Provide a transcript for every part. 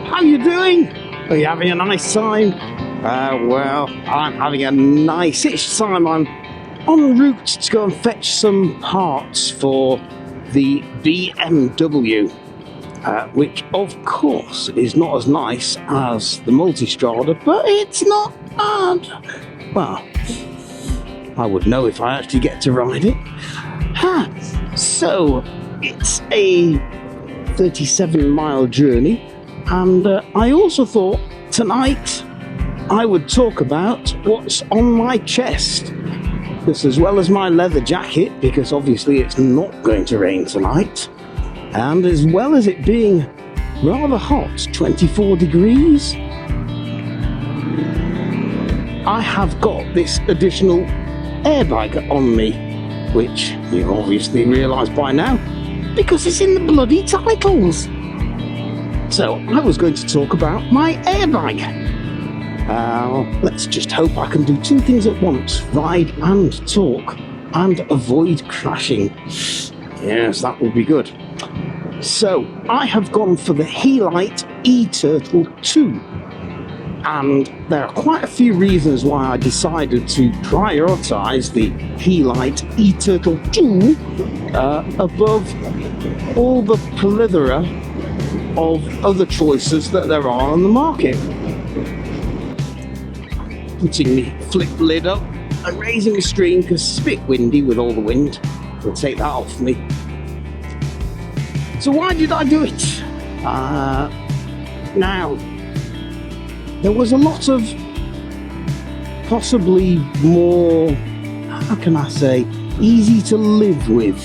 How you doing? Are you having a nice time? Well, I'm having a nice-ish time. I'm en route to go and fetch some parts for the BMW, which of course is not as nice as the Multistrada, but it's not bad. Well, I would know if I actually get to ride it. So, it's a 37-mile journey, and I also thought tonight I would talk about what's on my chest. This, as well as my leather jacket, because obviously it's not going to rain tonight, and as well as it being rather hot, 24 degrees, I have got this additional airbag on me, which you obviously realise by now, because it's in the bloody titles. So I was going to talk about my airbag. Let's just hope I can do two things at once: ride and talk, and avoid crashing. Yes, that would be good. So I have gone for the Helite E-Turtle 2. And there are quite a few reasons why I decided to prioritise the Helite E-Turtle 2 above all the plethora of other choices that there are on the market. Putting the flip lid up and raising the screen because it's a bit windy with all the wind. I'll take that off me. So why did I do it? Now, there was a lot of possibly more, how can I say, easy to live with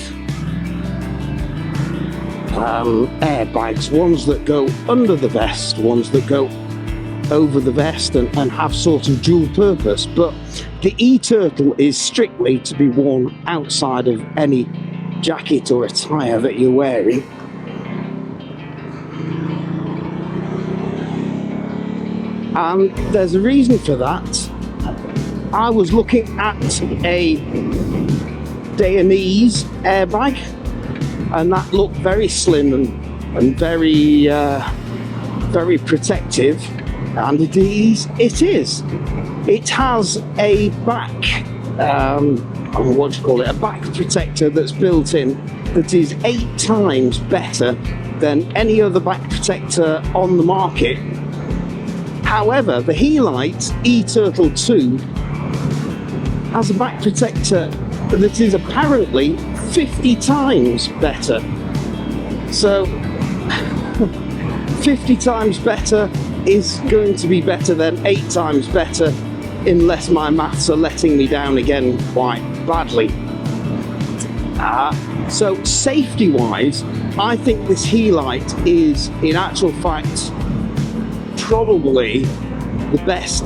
airbags, ones that go under the vest, ones that go over the vest and have sort of dual purpose, but the E-Turtle is strictly to be worn outside of any jacket or attire that you're wearing. And there's a reason for that. I was looking at a Dayanese airbag, and that looked very slim and very very protective, and it is. It has a back, what do you call it? A back protector that's built in that is 8 times better than any other back protector on the market. However, the Helite E-Turtle 2 has a back protector that is apparently 50 times better. So, 50 times better is going to be better than 8 times better, unless my maths are letting me down again quite badly. So, safety-wise, I think this Helite is, in actual fact, probably the best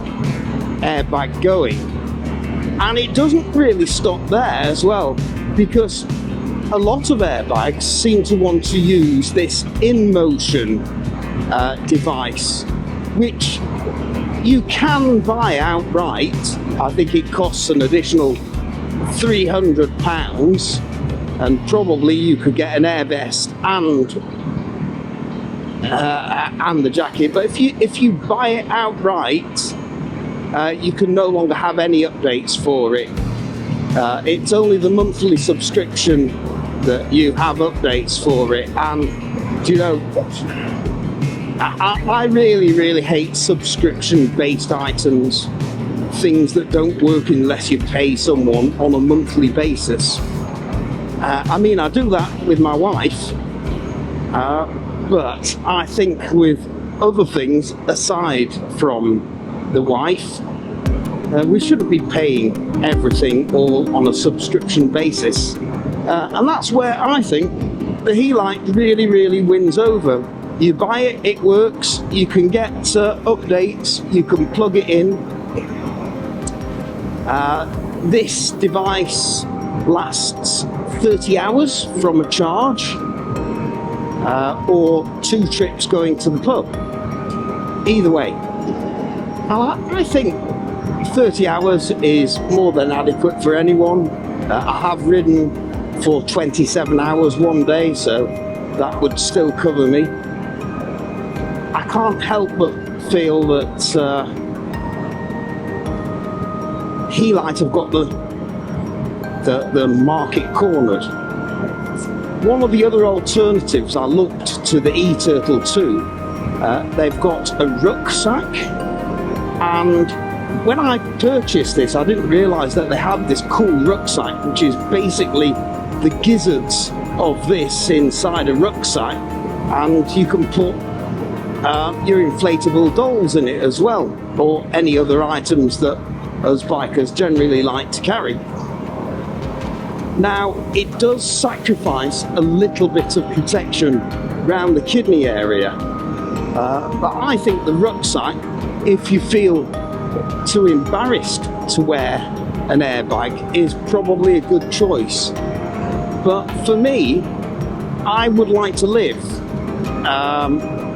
airbag going. And it doesn't really stop there as well, because a lot of airbags seem to want to use this in-motion device, which you can buy outright. I think it costs an additional £300, and probably you could get an air vest and the jacket, but if you buy it outright, you can no longer have any updates for it. It's only the monthly subscription that you have updates for it, and you know, I really hate subscription-based items, things that don't work unless you pay someone on a monthly basis. I mean, I do that with my wife. But I think with other things aside from the wife, we shouldn't be paying everything all on a subscription basis. And that's where I think the Helite really wins over. You buy it, it works, you can get updates, you can plug it in. This device lasts 30 hours from a charge. Or 2 trips going to the pub. Either way, I think 30 hours is more than adequate for anyone. I have ridden for 27 hours one day, so that would still cover me. I can't help but feel that Helite have got the market cornered. One of the other alternatives, I looked to the E-Turtle 2. They've got a rucksack, and when I purchased this, I didn't realise that they had this cool rucksack, which is basically the gizzards of this inside a rucksack, and you can put your inflatable dolls in it as well, or any other items that us bikers generally like to carry. Now, it does sacrifice a little bit of protection around the kidney area, but I think the rucksack, if you feel too embarrassed to wear an airbag, is probably a good choice. But for me, I would like to live,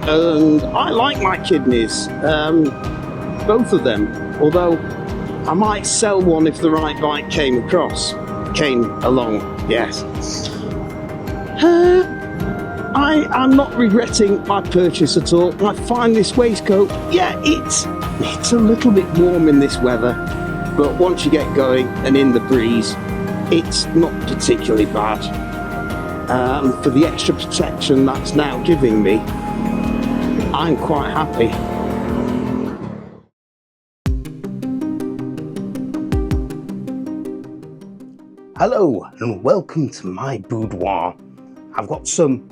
and I like my kidneys, both of them, although I might sell one if the right bike came along, yes. I'm not regretting my purchase at all. I find this waistcoat, yeah, it's a little bit warm in this weather, but once you get going and in the breeze, it's not particularly bad. For the extra protection that's now giving me, I'm quite happy. Hello and welcome to my boudoir. I've got some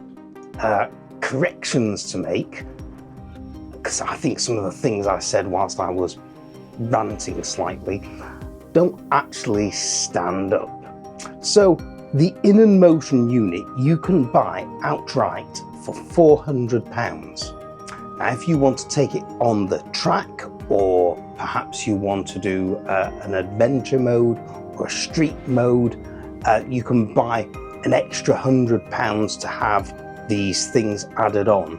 corrections to make, because I think some of the things I said whilst I was ranting slightly don't actually stand up. So the In and Motion unit you can buy outright for £400. Now if you want to take it on the track, or perhaps you want to do an adventure mode or a street mode, you can buy an extra £100 to have these things added on.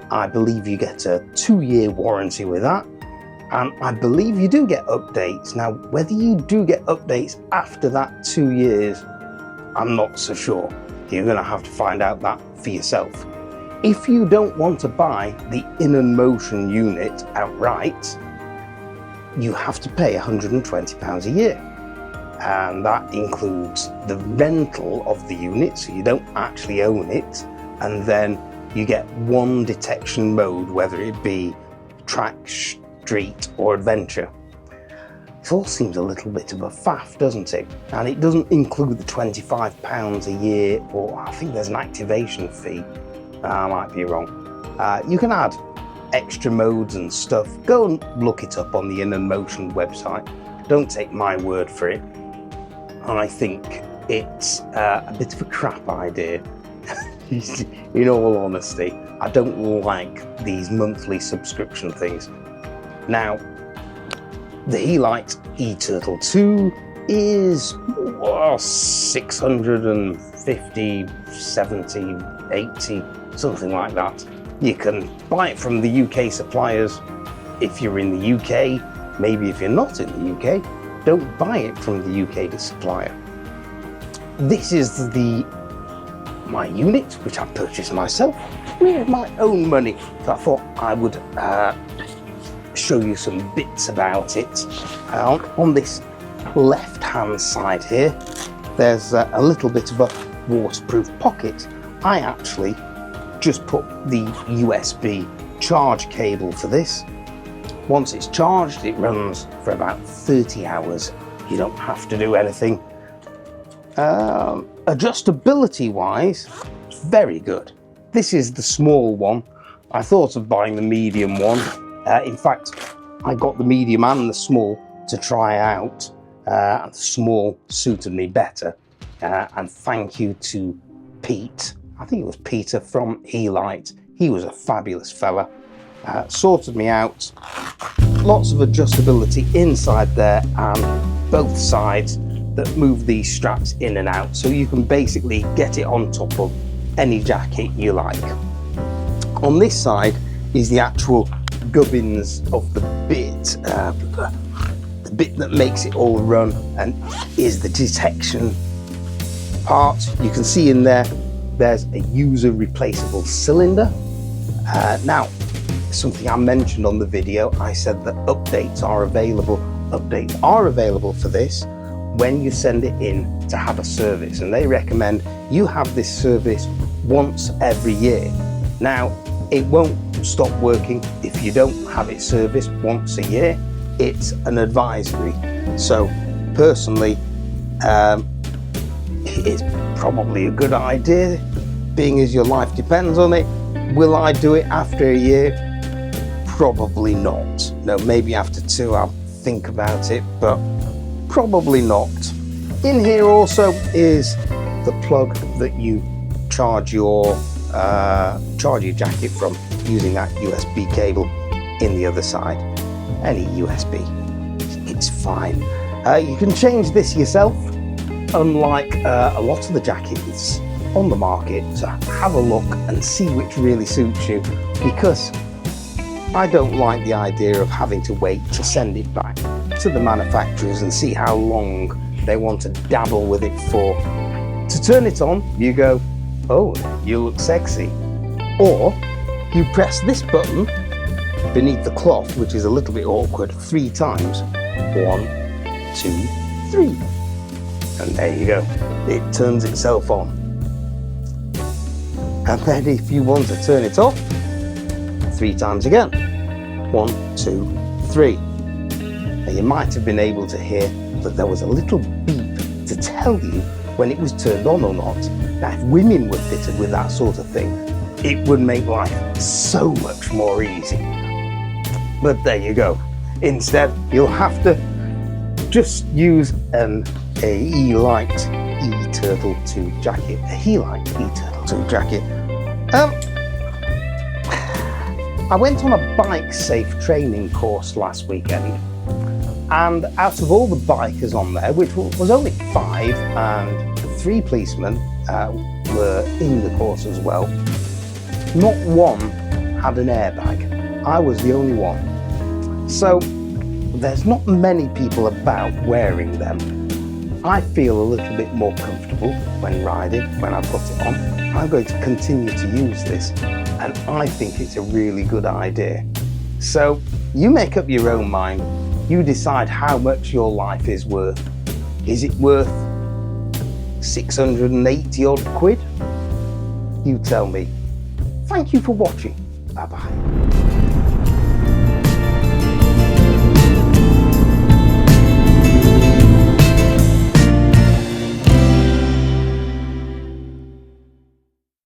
I believe you get a 2-year warranty with that, and I believe you do get updates. Now, whether you do get updates after that 2 years, I'm not so sure. You're going to have to find out that for yourself. If you don't want to buy the In and Motion unit outright, you have to pay £120 a year. And that includes the rental of the unit, so you don't actually own it, and then you get one detection mode, whether it be track, street or adventure. It all seems a little bit of a faff, doesn't it? And it doesn't include the £25 a year, or I think there's an activation fee. I might be wrong. You can add extra modes and stuff. Go and look it up on the In and Motion website. Don't take my word for it. I think it's a bit of a crap idea. In all honesty, I don't like these monthly subscription things. Now, the Helite E-Turtle 2 is 650, 70, 80, something like that. You can buy it from the UK suppliers if you're in the UK. Maybe if you're not in the UK, don't buy it from the UK supplier. This is my unit, which I purchased myself with my own money. So I thought I would show you some bits about it. On this left-hand side here, there's a little bit of a waterproof pocket. I actually just put the USB charge cable for this. Once it's charged, it runs for about 30 hours. You don't have to do anything. Adjustability wise, it's very good. This is the small one. I thought of buying the medium one. In fact, I got the medium and the small to try out. The small suited me better. And thank you to Pete. I think it was Peter from Helite. He was a fabulous fella. Sorted me out. Lots of adjustability inside there, and both sides that move these straps in and out, so you can basically get it on top of any jacket you like. On this side is the actual gubbins of the bit, the bit that makes it all run, and is the detection part. You can see in there, there's a user replaceable cylinder. Now, something I mentioned on the video. I said that updates are available. Updates are available for this when you send it in to have a service, and they recommend you have this service once every year. Now, it won't stop working if you don't have it serviced once a year. It's an advisory. So personally, it's probably a good idea, being as your life depends on it. Will I do it after a year? Probably not. No, maybe after 2 I'll think about it, but probably not. In here also is the plug that you charge your jacket from, using that USB cable in the other side. Any USB, it's fine. You can change this yourself, unlike a lot of the jackets on the market. So have a look and see which really suits you, because I don't like the idea of having to wait to send it back to the manufacturers and see how long they want to dabble with it for. To turn it on, you go, oh, you look sexy. Or you press this button beneath the cloth, which is a little bit awkward, 3 times. 1, 2, 3. And there you go. It turns itself on. And then if you want to turn it off, 3 times again. 1, 2, 3. Now you might have been able to hear that there was a little beep to tell you when it was turned on or not. Now if women were fitted with that sort of thing, it would make life so much more easy. But there you go. Instead, you'll have to just use a Helite E-Turtle 2 jacket. A Helite E-Turtle 2 jacket. I went on a bike safe training course last weekend, and out of all the bikers on there, which was only 5, and 3 policemen were in the course as well, not one had an airbag. I was the only one. So there's not many people about wearing them. I feel a little bit more comfortable when riding, when I put it on. I'm going to continue to use this, and I think it's a really good idea. So you make up your own mind. You decide how much your life is worth. Is it worth 680 odd quid? You tell me. Thank you for watching. Bye bye.